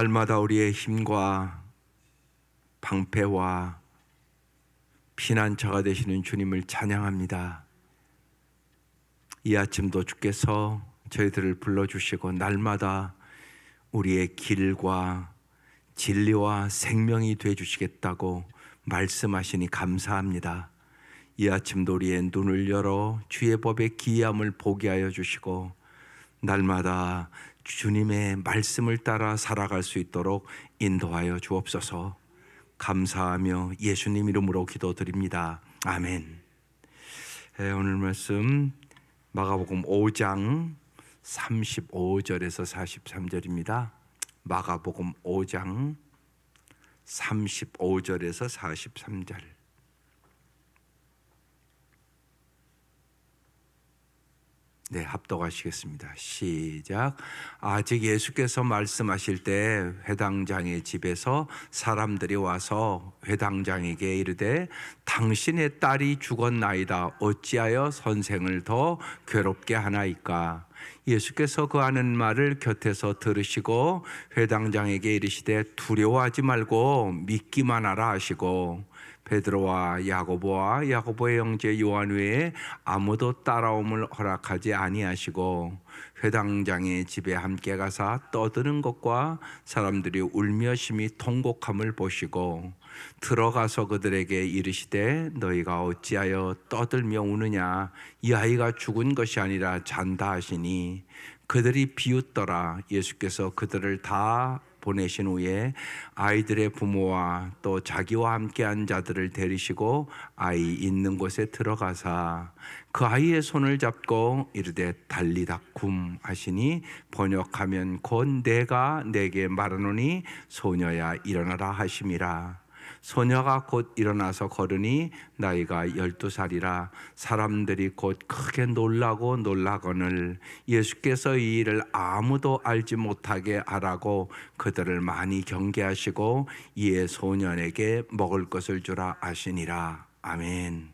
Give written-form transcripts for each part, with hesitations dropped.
날마다 우리의 힘과 방패와 피난처가 되시는 주님을 찬양합니다. 이 아침도 주께서 저희들을 불러주시고 날마다 우리의 길과 진리와 생명이 되어주시겠다고 말씀하시니 감사합니다. 이 아침도 우리의 눈을 열어 주의 법의 기이함을 보게 하여 주시고 날마다 주님의 말씀을 따라 살아갈 수 있도록 인도하여 주옵소서. 감사하며 예수님 이름으로 기도드립니다. 아멘. 오늘 말씀 마가복음 5장 35절에서 43절입니다. 마가복음 5장 35절에서 43절. 네, 합독하시겠습니다. 시작. 아직 예수께서 말씀하실 때 회당장의 집에서 사람들이 와서 회당장에게 이르되 당신의 딸이 죽었나이다. 어찌하여 선생을 더 괴롭게 하나이까? 예수께서 그 하는 말을 곁에서 들으시고 회당장에게 이르시되 두려워하지 말고 믿기만 하라 하시고 베드로와 야고보의 형제 요한 외에 아무도 따라옴을 허락하지 아니하시고 회당장의 집에 함께 가사 떠드는 것과 사람들이 울며 심히 통곡함을 보시고 들어가서 그들에게 이르시되 너희가 어찌하여 떠들며 우느냐? 이 아이가 죽은 것이 아니라 잔다 하시니 그들이 비웃더라. 예수께서 그들을 다 보내신 후에 아이들의 부모와 또 자기와 함께한 자들을 데리시고 아이 있는 곳에 들어가사 그 아이의 손을 잡고 이르되 달리다 쿰 하시니 번역하면 곧 내가 내게 말하노니 소녀야 일어나라 하심이라. 소녀가 곧 일어나서 걸으니 나이가 12살이라. 사람들이 곧 크게 놀라거늘 예수께서 이 일을 아무도 알지 못하게 하라고 그들을 많이 경계하시고 이에 소년에게 먹을 것을 주라 하시니라. 아멘.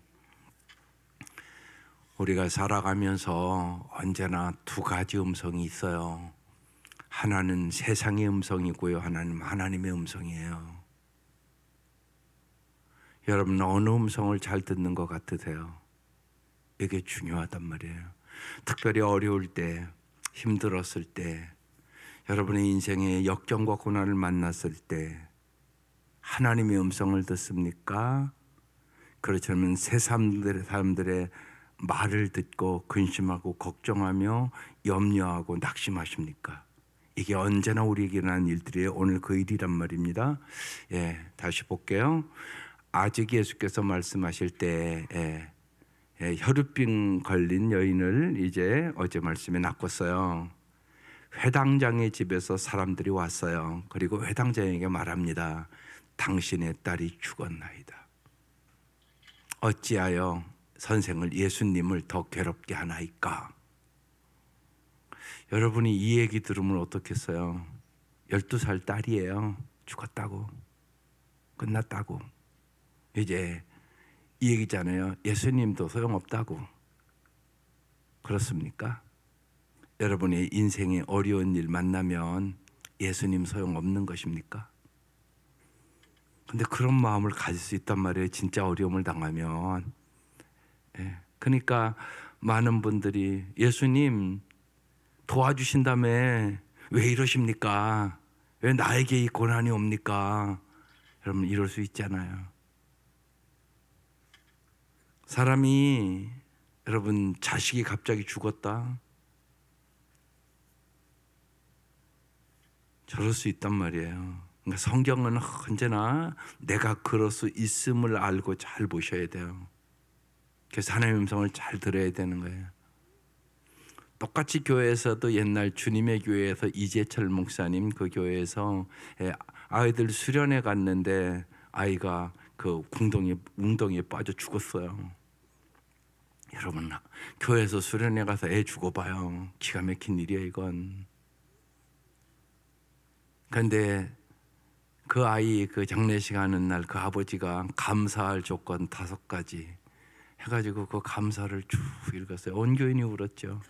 우리가 살아가면서 언제나 두 가지 음성이 있어요. 하나는 세상의 음성이고요, 하나는 하나님의 음성이에요. 여러분 어느 음성을 잘 듣는 것 같으세요? 이게 중요하단 말이에요. 특별히 어려울 때, 힘들었을 때, 여러분의 인생에 역경과 고난을 만났을 때 하나님의 음성을 듣습니까? 그렇지 않으면 새 사람들의 말을 듣고 근심하고 걱정하며 염려하고 낙심하십니까? 이게 언제나 우리에게 일어나는 일들이에요. 오늘 그 일이란 말입니다. 다시 볼게요. 아직 예수께서 말씀하실 때 혈루병 걸린 여인을 이제 어제 말씀에 낚았어요. 회당장의 집에서 사람들이 왔어요. 그리고 회당장에게 말합니다. 당신의 딸이 죽었나이다. 어찌하여 선생을 예수님을 더 괴롭게 하나이까? 여러분이 이 얘기 들으면 어떻겠어요? 12살 딸이에요. 죽었다고, 끝났다고. 이제 이 얘기잖아요. 예수님도 소용없다고. 그렇습니까? 여러분의 인생에 어려운 일 만나면 예수님 소용없는 것입니까? 근데 그런 마음을 가질 수 있단 말이에요. 진짜 어려움을 당하면. 그러니까 많은 분들이 예수님 도와주신다며 왜 이러십니까? 왜 나에게 이 고난이 옵니까? 여러분 이럴 수 있잖아요. 사람이 여러분 자식이 갑자기 죽었다. 저럴 수 있단 말이에요. 그러니까 성경은 언제나 내가 그럴 수 있음을 알고 잘 보셔야 돼요. 그래서 하나님의 음성을 잘 들어야 되는 거예요. 똑같이 교회에서도 옛날 주님의 교회에서 이재철 목사님 그 교회에서 아이들 수련회 갔는데 아이가 그 웅덩이에 빠져 죽었어요. 여러분 교회에서 수련회 가서 애 죽어봐요. 기가 막힌 일이에요 이건. 그런데 그 아이 그 장례식 하는 날 그 아버지가 감사할 조건 5가지 해가지고 그 감사를 쭉 읽었어요. 온 교인이 울었죠.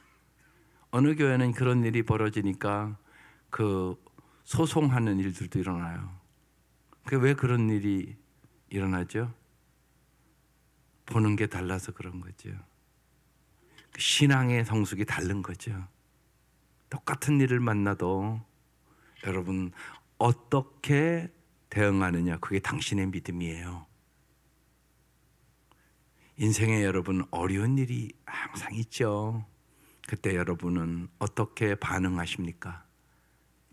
어느 교회는 그런 일이 벌어지니까 그 소송하는 일들도 일어나요. 왜 그런 일이 일어나죠? 보는 게 달라서 그런 거죠. 신앙의 성숙이 다른 거죠. 똑같은 일을 만나도 여러분 어떻게 대응하느냐, 그게 당신의 믿음이에요. 인생에 여러분 어려운 일이 항상 있죠. 그때 여러분은 어떻게 반응하십니까?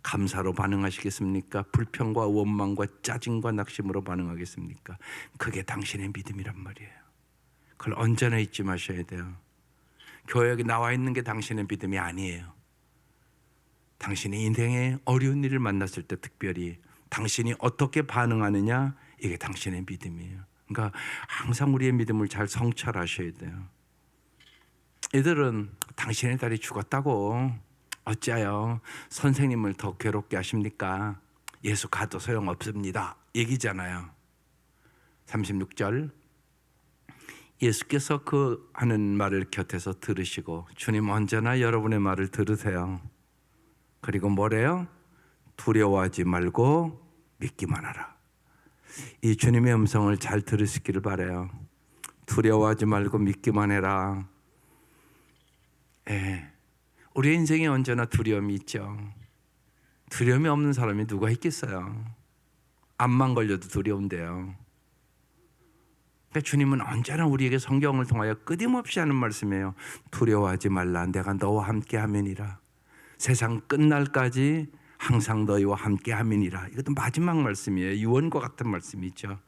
감사로 반응하시겠습니까? 불평과 원망과 짜증과 낙심으로 반응하겠습니까? 그게 당신의 믿음이란 말이에요. 그걸 언제나 잊지 마셔야 돼요. 교회에 나와 있는 게 당신의 믿음이 아니에요. 당신이 인생에 어려운 일을 만났을 때 특별히 당신이 어떻게 반응하느냐, 이게 당신의 믿음이에요. 그러니까 항상 우리의 믿음을 잘 성찰하셔야 돼요. 애들은 당신의 딸이 죽었다고 어찌하여 선생님을 더 괴롭게 하십니까? 예수 가도 소용없습니다 얘기잖아요. 36절, 예수께서 그 하는 말을 곁에서 들으시고, 주님 언제나 여러분의 말을 들으세요. 그리고 뭐래요? 두려워하지 말고 믿기만 하라. 이 주님의 음성을 잘 들으시기를 바라요. 두려워하지 말고 믿기만 해라. 우리 인생에 언제나 두려움이 있죠. 두려움이 없는 사람이 누가 있겠어요? 암만 걸려도 두려운데요. 그러니까 주님은 언제나 우리에게 성경을 통하여 끊임없이 하는 말씀이에요. 두려워하지 말라. 내가 너와 함께 함이니라. 세상 끝날까지 항상 너희와 함께 함이니라. 이것도 마지막 말씀이에요. 유언과 같은 말씀이죠.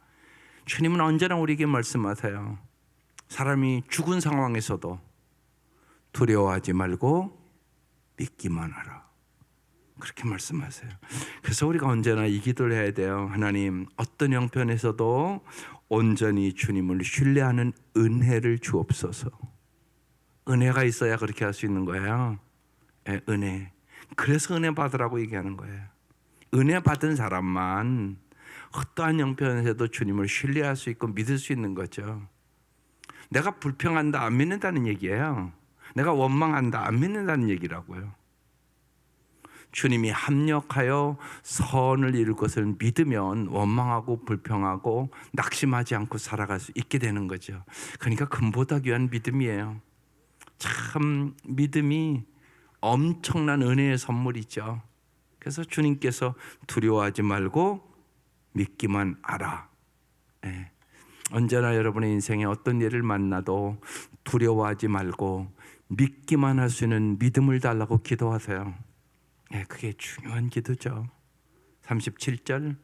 주님은 언제나 우리에게 말씀하세요. 사람이 죽은 상황에서도 두려워하지 말고 믿기만 하라. 그렇게 말씀하세요. 그래서 우리가 언제나 이 기도를 해야 돼요. 하나님, 어떤 형편에서도 온전히 주님을 신뢰하는 은혜를 주옵소서. 은혜가 있어야 그렇게 할 수 있는 거예요. 은혜. 그래서 은혜 받으라고 얘기하는 거예요. 은혜 받은 사람만 어떠한 형편에서도 주님을 신뢰할 수 있고 믿을 수 있는 거죠. 내가 불평한다 안 믿는다는 얘기예요. 내가 원망한다 안 믿는다는 얘기라고요. 주님이 합력하여 선을 이룰 것을 믿으면 원망하고 불평하고 낙심하지 않고 살아갈 수 있게 되는 거죠. 그러니까 금보다 귀한 믿음이에요. 참 믿음이 엄청난 은혜의 선물이죠. 그래서 주님께서 두려워하지 말고 믿기만 하라. 언제나 여러분의 인생에 어떤 일을 만나도 두려워하지 말고 믿기만 할 수 있는 믿음을 달라고 기도하세요. 그게 중요한 기도죠. 37절,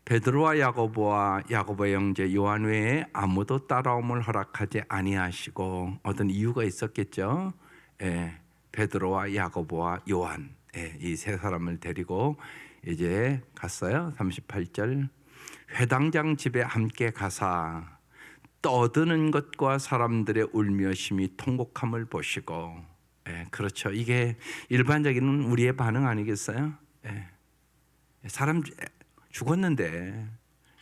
베드로와 야고보와 야고보의 형제 요한 외에 아무도 따라옴을 허락하지 아니하시고, 어떤 이유가 있었겠죠. 베드로와 야고보와 요한, 이 세 사람을 데리고 이제 갔어요. 38절, 회당장 집에 함께 가사 떠드는 것과 사람들의 울며 심히 통곡함을 보시고. 그렇죠. 이게 일반적인 우리의 반응 아니겠어요? 사람 죽었는데,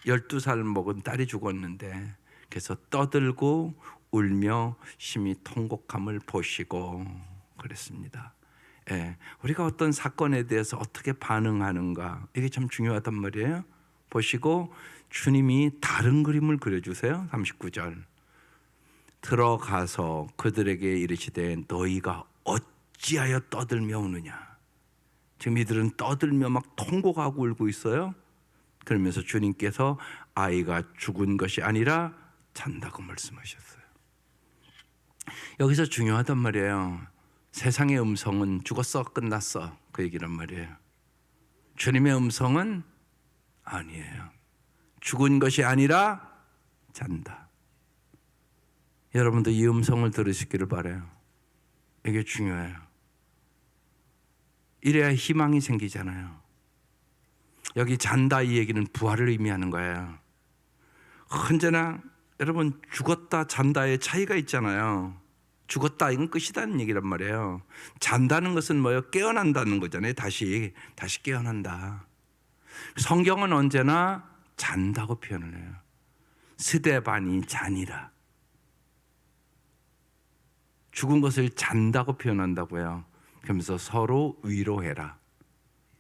12살 먹은 딸이 죽었는데, 그래서 떠들고 울며 심히 통곡함을 보시고 그랬습니다. 우리가 어떤 사건에 대해서 어떻게 반응하는가, 이게 참 중요하단 말이에요. 보시고 주님이 다른 그림을 그려주세요. 39절, 들어가서 그들에게 이르시되 너희가 어찌하여 떠들며 우느냐. 지금 이들은 떠들며 막 통곡하고 울고 있어요. 그러면서 주님께서 아이가 죽은 것이 아니라 잔다고 말씀하셨어요. 여기서 중요하단 말이에요. 세상의 음성은 죽었어, 끝났어, 그 얘기란 말이에요. 주님의 음성은 아니에요. 죽은 것이 아니라 잔다. 여러분도 이 음성을 들으시기를 바라요. 이게 중요해요. 이래야 희망이 생기잖아요. 여기 잔다 이 얘기는 부활을 의미하는 거예요. 언제나 여러분 죽었다 잔다의 차이가 있잖아요. 죽었다 이건 끝이다는 얘기란 말이에요. 잔다는 것은 뭐예요? 깨어난다는 거잖아요. 다시 깨어난다. 성경은 언제나 잔다고 표현을 해요. 스데반이 잔이라. 죽은 것을 잔다고 표현한다고요. 그러면서 서로 위로해라.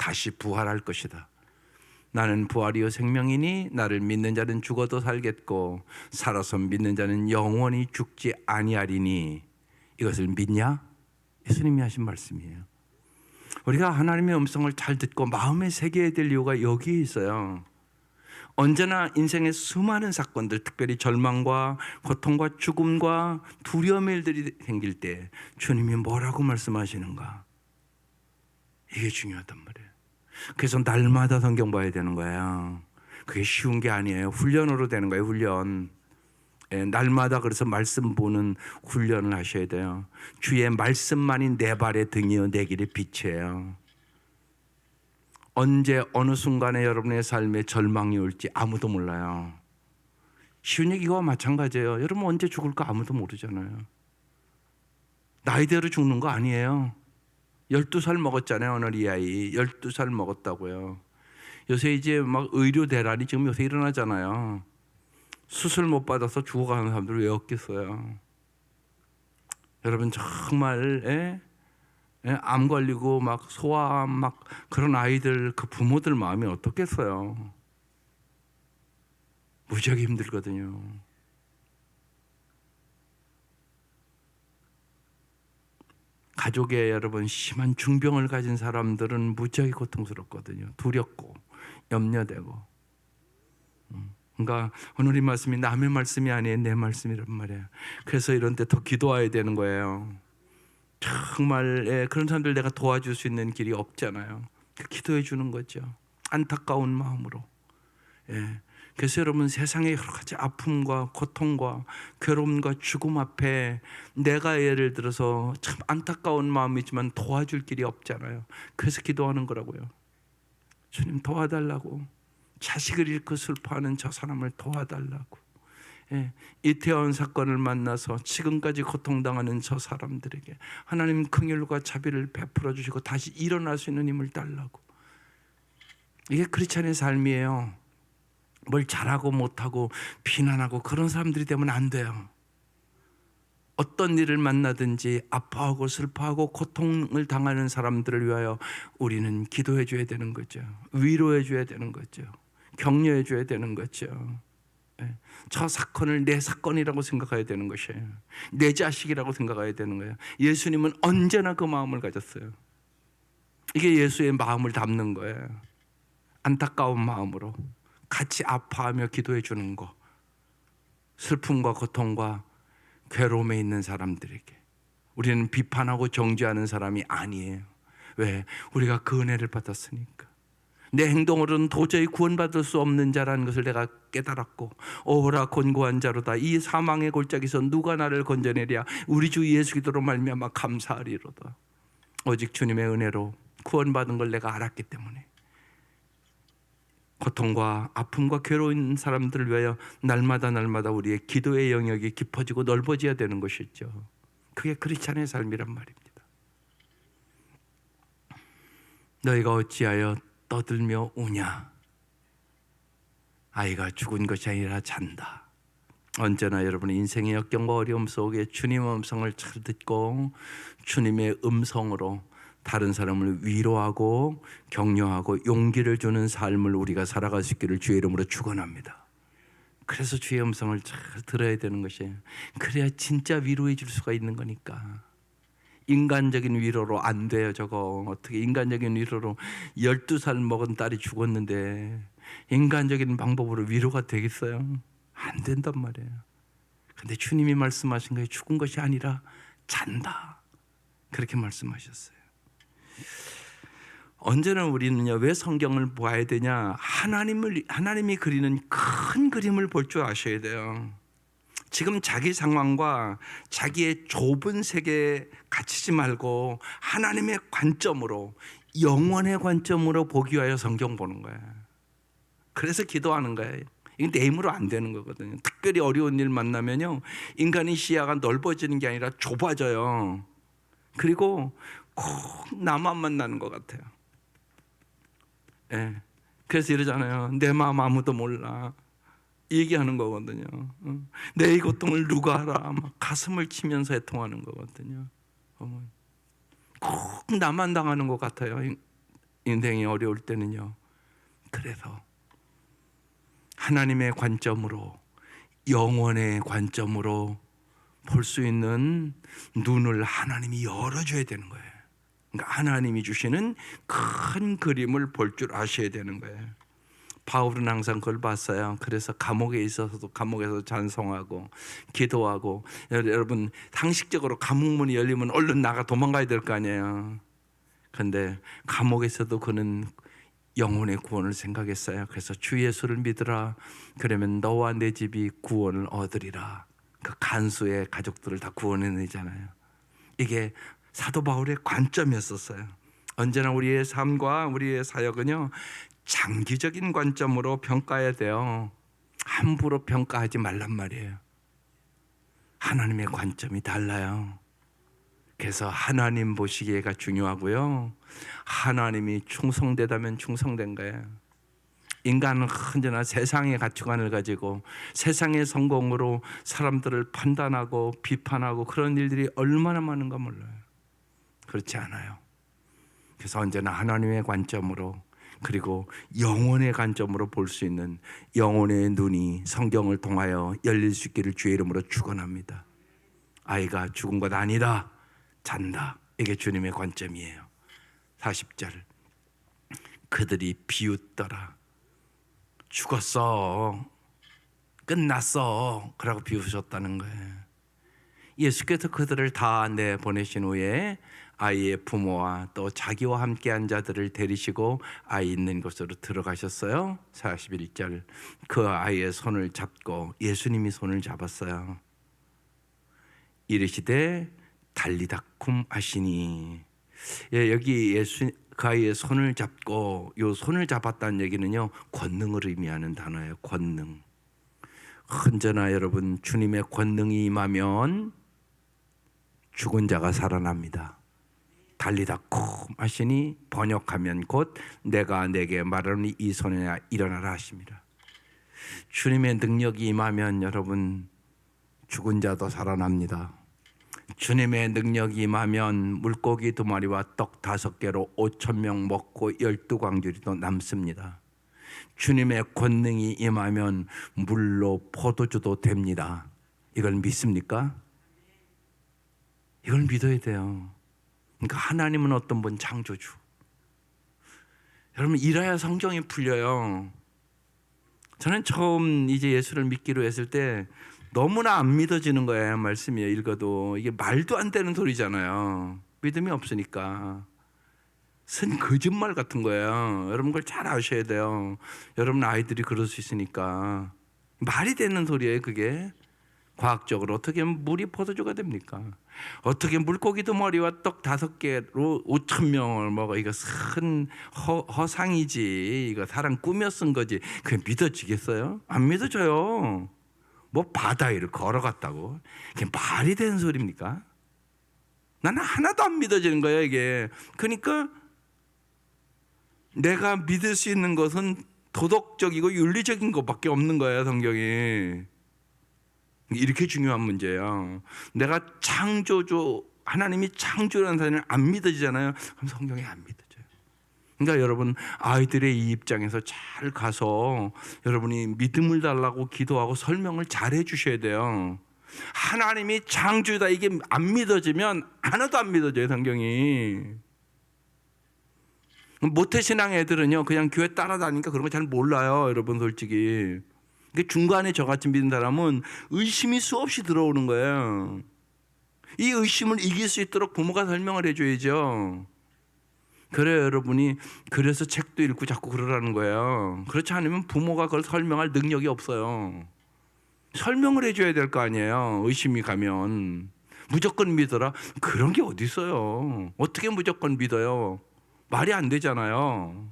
다시 부활할 것이다. 나는 부활이요 생명이니 나를 믿는 자는 죽어도 살겠고 살아서 믿는 자는 영원히 죽지 아니하리니 이것을 믿냐? 예수님이 하신 말씀이에요. 우리가 하나님의 음성을 잘 듣고 마음에 새겨야 될 이유가 여기에 있어요. 언제나 인생의 수많은 사건들, 특별히 절망과 고통과 죽음과 두려움의 일들이 생길 때 주님이 뭐라고 말씀하시는가? 이게 중요하단 말이에요. 그래서 날마다 성경 봐야 되는 거예요. 그게 쉬운 게 아니에요. 훈련으로 되는 거예요. 훈련. 날마다 그래서 말씀 보는 훈련을 하셔야 돼요. 주의 말씀만이 내 발의 등이요 내 길의 빛이에요. 언제 어느 순간에 여러분의 삶에 절망이 올지 아무도 몰라요. 쉬운 얘기와 마찬가지예요. 여러분 언제 죽을까 아무도 모르잖아요. 나이대로 죽는 거 아니에요. 12살 먹었잖아요. 오늘 이 아이 12살 먹었다고요. 요새 이제 막 의료 대란이 지금 요새 일어나잖아요. 수술 못 받아서 죽어가는 사람들 왜 없겠어요? 여러분 정말 암 걸리고 막 소아암 막 그런 아이들 그 부모들 마음이 어떻겠어요? 무지하게 힘들거든요. 가족에 여러분 심한 중병을 가진 사람들은 무지하게 고통스럽거든요. 두렵고 염려되고. 그러니까 오늘 이 말씀이 남의 말씀이 아니에요. 내 말씀이란 말이에요. 그래서 이런 때 더 기도해야 되는 거예요. 정말 그런 사람들 내가 도와줄 수 있는 길이 없잖아요. 기도해 주는 거죠. 안타까운 마음으로. 그래서 여러분 세상의 여러 가지 아픔과 고통과 괴로움과 죽음 앞에 내가 예를 들어서 참 안타까운 마음이지만 도와줄 길이 없잖아요. 그래서 기도하는 거라고요. 주님 도와달라고. 자식을 잃고 슬퍼하는 저 사람을 도와달라고. 이태원 사건을 만나서 지금까지 고통당하는 저 사람들에게 하나님 긍휼과 자비를 베풀어 주시고 다시 일어날 수 있는 힘을 달라고. 이게 크리스찬의 삶이에요. 뭘 잘하고 못하고 비난하고 그런 사람들이 되면 안 돼요. 어떤 일을 만나든지 아파하고 슬퍼하고 고통을 당하는 사람들을 위하여 우리는 기도해 줘야 되는 거죠. 위로해 줘야 되는 거죠. 격려해 줘야 되는 거죠. 저 사건을 내 사건이라고 생각해야 되는 것이에요. 내 자식이라고 생각해야 되는 거예요. 예수님은 언제나 그 마음을 가졌어요. 이게 예수의 마음을 담는 거예요. 안타까운 마음으로 같이 아파하며 기도해 주는 거. 슬픔과 고통과 괴로움에 있는 사람들에게 우리는 비판하고 정죄하는 사람이 아니에요. 왜? 우리가 그 은혜를 받았으니까. 내 행동으로는 도저히 구원받을 수 없는 자라는 것을 내가 깨달았고 오라 곤고한 자로다. 이 사망의 골짜기에서 누가 나를 건져내랴. 우리 주 예수 그리스도로 말미암아 감사하리로다. 오직 주님의 은혜로 구원받은 걸 내가 알았기 때문에 고통과 아픔과 괴로운 사람들을 위하여 날마다 우리의 기도의 영역이 깊어지고 넓어져야 되는 것이죠. 그게 크리스찬의 삶이란 말입니다. 너희가 어찌하여 떠들며 우냐? 아이가 죽은 것이 아니라 잔다. 언제나 여러분의 인생의 역경과 어려움 속에 주님의 음성을 잘 듣고 주님의 음성으로 다른 사람을 위로하고 격려하고 용기를 주는 삶을 우리가 살아갈 수 있기를 주의 이름으로 축원합니다. 그래서 주의 음성을 잘 들어야 되는 것이에요. 그래야 진짜 위로해 줄 수가 있는 거니까. 인간적인 위로로 안 돼요. 저거 어떻게 인간적인 위로로 12살 먹은 딸이 죽었는데 인간적인 방법으로 위로가 되겠어요? 안 된단 말이에요. 근데 주님이 말씀하신 거예요. 죽은 것이 아니라 잔다. 그렇게 말씀하셨어요. 언제나 우리는요, 왜 성경을 봐야 되냐? 하나님이 그리는 큰 그림을 볼 줄 아셔야 돼요. 지금 자기 상황과 자기의 좁은 세계에 갇히지 말고 하나님의 관점으로, 영원의 관점으로 보기 위하여 성경 보는 거예요. 그래서 기도하는 거예요. 이게 내 힘으로 안 되는 거거든요. 특별히 어려운 일 만나면요, 인간의 시야가 넓어지는 게 아니라 좁아져요. 그리고 꼭 나만 만나는 것 같아요. 그래서 이러잖아요. 내 마음 아무도 몰라. 얘기하는 거거든요. 내 고통을 누가 알아? 막 가슴을 치면서 애통하는 거거든요. 꼭 나만 당하는 것 같아요. 인생이 어려울 때는요. 그래서 하나님의 관점으로, 영원의 관점으로 볼 수 있는 눈을 하나님이 열어줘야 되는 거예요. 그러니까 하나님이 주시는 큰 그림을 볼 줄 아셔야 되는 거예요. 바울은 항상 그걸 봤어요. 그래서 감옥에 있어서도 감옥에서 찬송하고 기도하고, 여러분 상식적으로 감옥문이 열리면 얼른 나가 도망가야 될 거 아니에요. 그런데 감옥에서도 그는 영혼의 구원을 생각했어요. 그래서 주 예수를 믿으라. 그러면 너와 내 집이 구원을 얻으리라. 그 간수의 가족들을 다 구원해내잖아요. 이게 사도 바울의 관점이었었어요. 언제나 우리의 삶과 우리의 사역은요, 장기적인 관점으로 평가해야 돼요. 함부로 평가하지 말란 말이에요. 하나님의 관점이 달라요. 그래서 하나님 보시기에가 중요하고요. 하나님이 충성되다면 충성된 거예요. 인간은 언제나 세상의 가치관을 가지고 세상의 성공으로 사람들을 판단하고 비판하고 그런 일들이 얼마나 많은가 몰라요. 그렇지 않아요. 그래서 언제나 하나님의 관점으로, 그리고 영혼의 관점으로 볼 수 있는 영혼의 눈이 성경을 통하여 열릴 수 있기를 주의 이름으로 축원합니다. 아이가 죽은 것 아니다, 잔다. 이게 주님의 관점이에요. 40절, 그들이 비웃더라. 죽었어, 끝났어, 그러고 비웃으셨다는 거예요. 예수께서 그들을 다 내보내신 후에 아이의 부모와 또 자기와 함께한 자들을 데리시고 아이 있는 곳으로 들어가셨어요. 41절, 그 아이의 손을 잡고, 예수님이 손을 잡았어요. 이르시되 달리다쿰 하시니. 여기 그 아이의 손을 잡고, 요 손을 잡았다는 얘기는요, 권능을 의미하는 단어예요. 권능. 언제나 여러분, 주님의 권능이 임하면 죽은 자가 살아납니다. 달리다쿰 하시니 번역하면 곧 내가 내게 말하니 이 손에 일어나라 하십니다. 주님의 능력이 임하면 여러분, 죽은 자도 살아납니다. 주님의 능력이 임하면 물고기 2마리와 떡 5개로 5,000명 먹고 12광주리도 남습니다. 주님의 권능이 임하면 물로 포도주도 됩니다. 이걸 믿습니까? 이걸 믿어야 돼요. 그러니까 하나님은 어떤 분? 창조주. 여러분, 이래야 성경이 풀려요. 저는 처음 이제 예수를 믿기로 했을 때 너무나 안 믿어지는 거예요. 말씀이 읽어도 이게 말도 안 되는 소리잖아요. 믿음이 없으니까. 쓴 거짓말 같은 거예요. 여러분 그걸 잘 아셔야 돼요. 여러분 아이들이 그럴 수 있으니까. 말이 되는 소리예요, 그게. 과학적으로 어떻게 물이 포도주가 됩니까? 어떻게 물고기 2마리와 떡 5개로 5,000명을 먹어? 이거 큰 허상이지. 이거 사람 꾸며 쓴 거지. 그게 믿어지겠어요? 안 믿어져요. 뭐 바다 위를 걸어갔다고? 그게 말이 되는 소리입니까? 나는 하나도 안 믿어지는 거예요, 이게. 그러니까 내가 믿을 수 있는 것은 도덕적이고 윤리적인 것밖에 없는 거예요, 성경이. 이렇게 중요한 문제예요. 내가 창조주, 하나님이 창조라는 사실을 안 믿어지잖아요. 그럼 성경이 안 믿어져요. 그러니까 여러분 아이들의 이 입장에서 잘 가서 여러분이 믿음을 달라고 기도하고 설명을 잘 해주셔야 돼요. 하나님이 창조다, 이게 안 믿어지면 하나도 안 믿어져요, 성경이. 모태신앙 애들은요, 그냥 교회 따라다니니까 그런 거 잘 몰라요, 여러분 솔직히. 중간에 저같이 믿는 사람은 의심이 수없이 들어오는 거예요. 이 의심을 이길 수 있도록 부모가 설명을 해줘야죠. 그래요, 여러분이. 그래서 책도 읽고 자꾸 그러라는 거예요. 그렇지 않으면 부모가 그걸 설명할 능력이 없어요. 설명을 해줘야 될 거 아니에요. 의심이 가면 무조건 믿어라, 그런 게 어디 있어요. 어떻게 무조건 믿어요? 말이 안 되잖아요.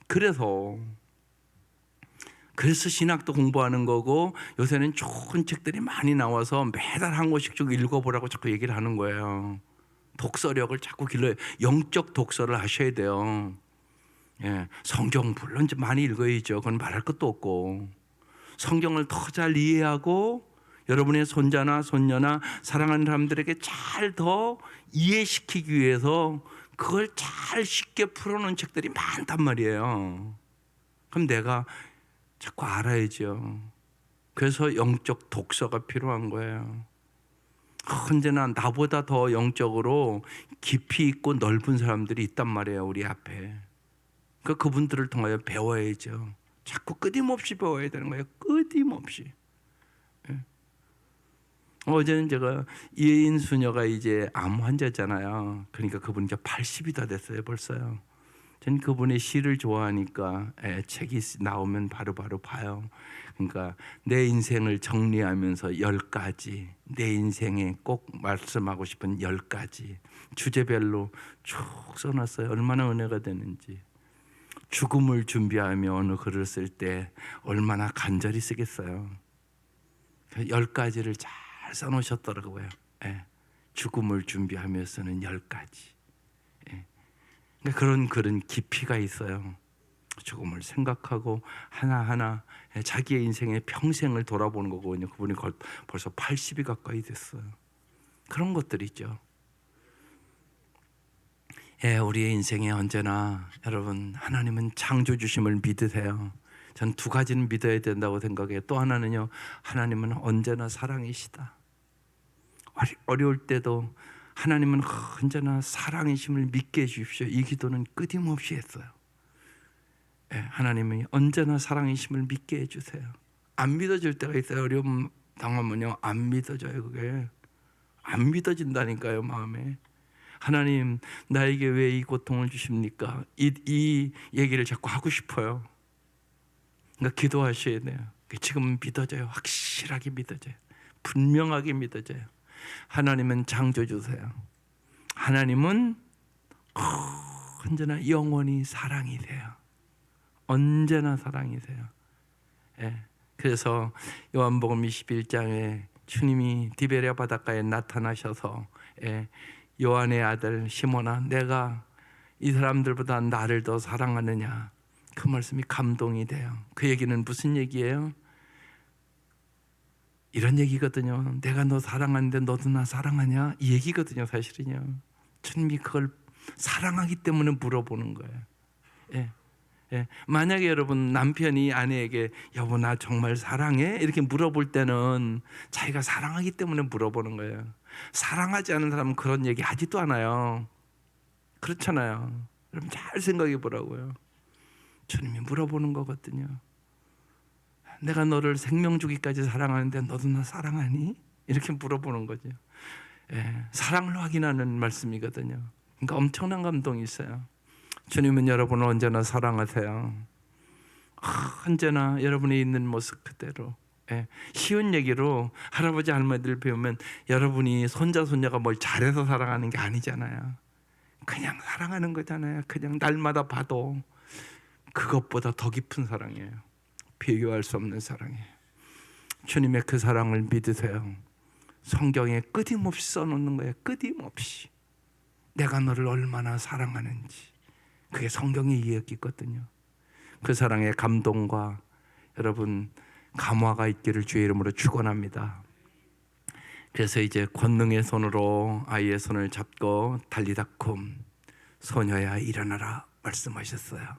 그래서 신학도 공부하는 거고, 요새는 좋은 책들이 많이 나와서 매달 한 권씩 쭉 읽어보라고 자꾸 얘기를 하는 거예요. 독서력을 자꾸 길러요. 영적 독서를 하셔야 돼요. 예, 성경 물론 좀 많이 읽어야죠. 그건 말할 것도 없고. 성경을 더 잘 이해하고 여러분의 손자나 손녀나 사랑하는 사람들에게 잘 더 이해시키기 위해서 그걸 잘 쉽게 풀어놓은 책들이 많단 말이에요. 그럼 내가 자꾸 알아야죠. 그래서 영적 독서가 필요한 거예요. 언제나 나보다 더 영적으로 깊이 있고 넓은 사람들이 있단 말이에요, 우리 앞에. 그러니까 그분들을 통하여 배워야죠. 자꾸 끊임없이 배워야 되는 거예요. 끊임없이. 어제는 제가 이혜인 수녀가 이제 암 환자잖아요. 그러니까 그분이 이제 80이 다 됐어요, 벌써요. 전 그분의 시를 좋아하니까 책이 나오면 바로바로 봐요. 그러니까 내 인생을 정리하면서 10가지, 내 인생에 꼭 말씀하고 싶은 10가지 주제별로 쭉 써놨어요. 얼마나 은혜가 되는지. 죽음을 준비하며 어느 글을 쓸 때 얼마나 간절히 쓰겠어요. 10가지를 잘 써놓으셨더라고요. 죽음을 준비하며 쓰는 10가지. 그러니까 그런 글은 깊이가 있어요. 죽음을 생각하고 하나하나 자기의 인생의 평생을 돌아보는 거거든요. 그분이 벌써 80이 가까이 됐어요. 그런 것들이죠. 우리의 인생에 언제나 여러분 하나님은 창조주심을 믿으세요. 전 2가지는 믿어야 된다고 생각해요. 또 하나는요, 하나님은 언제나 사랑이시다. 어려울 때도 하나님은 언제나 사랑이심을 믿게 해주십시오. 이 기도는 끊임없이 했어요. 하나님이 언제나 사랑이심을 믿게 해주세요. 안 믿어질 때가 있어요. 어려움 당하면요, 안 믿어져요. 그게 안 믿어진다니까요, 마음에. 하나님, 나에게 왜 이 고통을 주십니까? 이 얘기를 자꾸 하고 싶어요. 그러니까 기도하셔야 돼요. 지금 믿어져요. 확실하게 믿어져요. 분명하게 믿어져요. 하나님은 창조주세요. 하나님은 언제나 영원히 사랑이세요. 언제나 사랑이세요. 그래서 요한복음 21장에 주님이 디베랴 바닷가에 나타나셔서 요한의 아들 시몬아, 내가 이 사람들보다 나를 더 사랑하느냐, 그 말씀이 감동이 돼요. 그 얘기는 무슨 얘기예요? 이런 얘기거든요. 내가 너 사랑하는데 너도 나 사랑하냐? 이 얘기거든요, 사실은요. 주님이 그걸 사랑하기 때문에 물어보는 거예요. 만약에 여러분 남편이 아내에게 여보 나 정말 사랑해? 이렇게 물어볼 때는 자기가 사랑하기 때문에 물어보는 거예요. 사랑하지 않은 사람은 그런 얘기 하지도 않아요. 그렇잖아요. 여러분 잘 생각해 보라고요. 주님이 물어보는 거거든요. 내가 너를 생명 주기까지 사랑하는데 너도 나 사랑하니? 이렇게 물어보는 거죠. 사랑을 확인하는 말씀이거든요. 그러니까 엄청난 감동이 있어요. 주님은 여러분을 언제나 사랑하세요. 언제나 여러분이 있는 모습 그대로. 쉬운 얘기로 할아버지 할머니들 배우면 여러분이 손자가 뭘 잘해서 사랑하는 게 아니잖아요. 그냥 사랑하는 거잖아요. 그냥 날마다 봐도. 그것보다 더 깊은 사랑이에요. 비교할 수 없는 사랑이에요. 주님의 그 사랑을 믿으세요. 성경에 끊임없이 써놓는 거예요. 끊임없이. 내가 너를 얼마나 사랑하는지. 그게 성경의 이야기거든요. 그 사랑의 감동과 여러분 감화가 있기를 주의 이름으로 축원합니다. 그래서 이제 권능의 손으로 아이의 손을 잡고 달리다쿰 소녀야 일어나라 말씀하셨어요.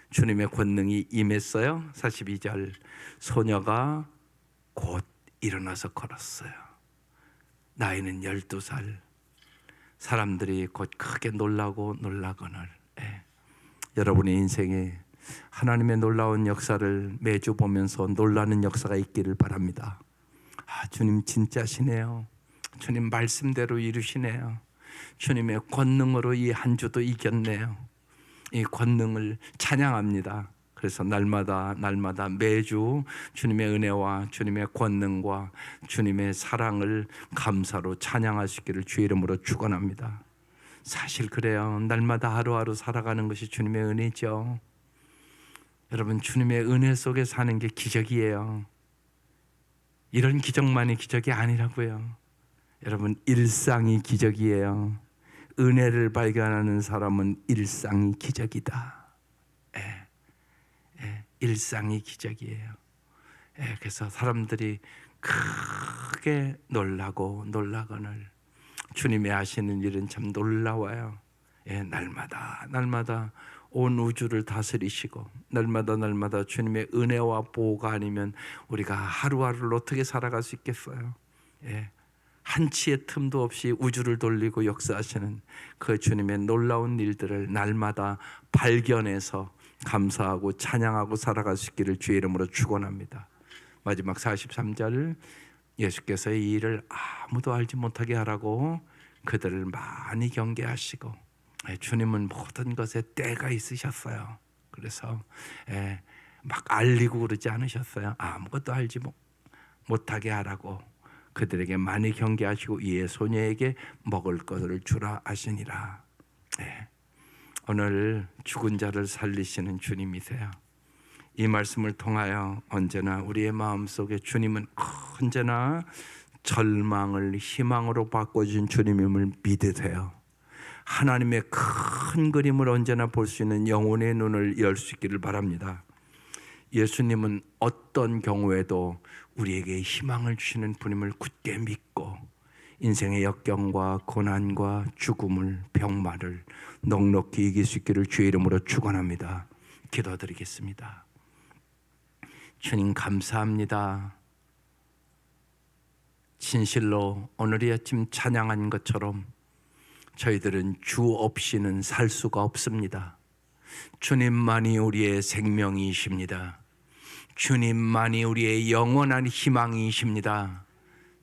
주님의 권능이 임했어요. 42절 소녀가 곧 일어나서 걸었어요. 나이는 12살. 사람들이 곧 크게 놀라거늘 여러분의 인생에 하나님의 놀라운 역사를 매주 보면서 놀라는 역사가 있기를 바랍니다. 주님 진짜시네요. 주님 말씀대로 이루시네요. 주님의 권능으로 이 한 주도 이겼네요. 이 권능을 찬양합니다. 그래서 날마다 매주 주님의 은혜와 주님의 권능과 주님의 사랑을 감사로 찬양하시기를 주의 이름으로 축원합니다. 사실 그래요. 날마다 하루하루 살아가는 것이 주님의 은혜죠. 여러분 주님의 은혜 속에 사는 게 기적이에요. 이런 기적만이 기적이 아니라고요. 여러분 일상이 기적이에요. 은혜를 발견하는 사람은 일상이 기적이다. 일상이 기적이에요. 그래서 사람들이 크게 놀라거늘 주님의 하시는 일은 참 놀라워요. 예, 날마다 온 우주를 다스리시고 날마다 주님의 은혜와 보호가 아니면 우리가 하루하루를 어떻게 살아갈 수 있겠어요? 예, 한치의 틈도 없이 우주를 돌리고 역사하시는 그 주님의 놀라운 일들을 날마다 발견해서 감사하고 찬양하고 살아갈 수 있기를 주의 이름으로 축원합니다. 마지막 43절, 예수께서 이 일을 아무도 알지 못하게 하라고 그들을 많이 경계하시고, 주님은 모든 것에 때가 있으셨어요. 그래서 막 알리고 그러지 않으셨어요. 아무것도 알지 못하게 하라고 그들에게 많이 경계하시고 이에 소녀에게 먹을 것을 주라 하시니라. 오늘 죽은 자를 살리시는 주님이세요. 이 말씀을 통하여 언제나 우리의 마음속에 주님은 언제나 절망을 희망으로 바꿔준 주님임을 믿으세요. 하나님의 큰 그림을 언제나 볼 수 있는 영혼의 눈을 열 수 있기를 바랍니다. 예수님은 어떤 경우에도 우리에게 희망을 주시는 분임을 굳게 믿고 인생의 역경과 고난과 죽음을, 병마를 넉넉히 이길 수 있기를 주의 이름으로 축원합니다. 기도드리겠습니다. 주님 감사합니다. 진실로 오늘 이 아침 찬양한 것처럼 저희들은 주 없이는 살 수가 없습니다. 주님만이 우리의 생명이십니다. 주님만이 우리의 영원한 희망이십니다.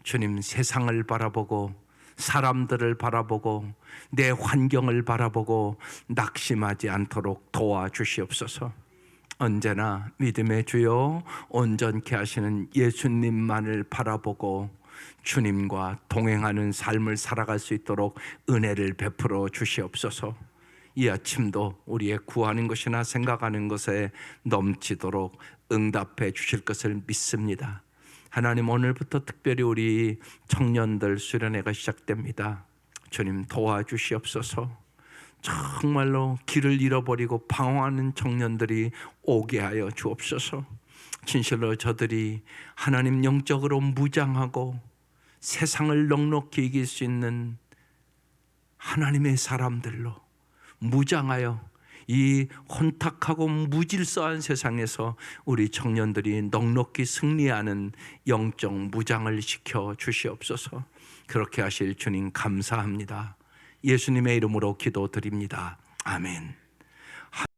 주님, 세상을 바라보고 사람들을 바라보고 내 환경을 바라보고 낙심하지 않도록 도와주시옵소서. 언제나 믿음의 주요 온전케 하시는 예수님만을 바라보고 주님과 동행하는 삶을 살아갈 수 있도록 은혜를 베풀어 주시옵소서. 이 아침도 우리의 구하는 것이나 생각하는 것에 넘치도록 응답해 주실 것을 믿습니다. 하나님, 오늘부터 특별히 우리 청년들 수련회가 시작됩니다. 주님 도와주시옵소서. 정말로 길을 잃어버리고 방황하는 청년들이 오게 하여 주옵소서. 진실로 저들이 하나님 영적으로 무장하고 세상을 넉넉히 이길 수 있는 하나님의 사람들로 무장하여 이 혼탁하고 무질서한 세상에서 우리 청년들이 넉넉히 승리하는 영적 무장을 시켜 주시옵소서. 그렇게 하실 주님 감사합니다. 예수님의 이름으로 기도드립니다. 아멘.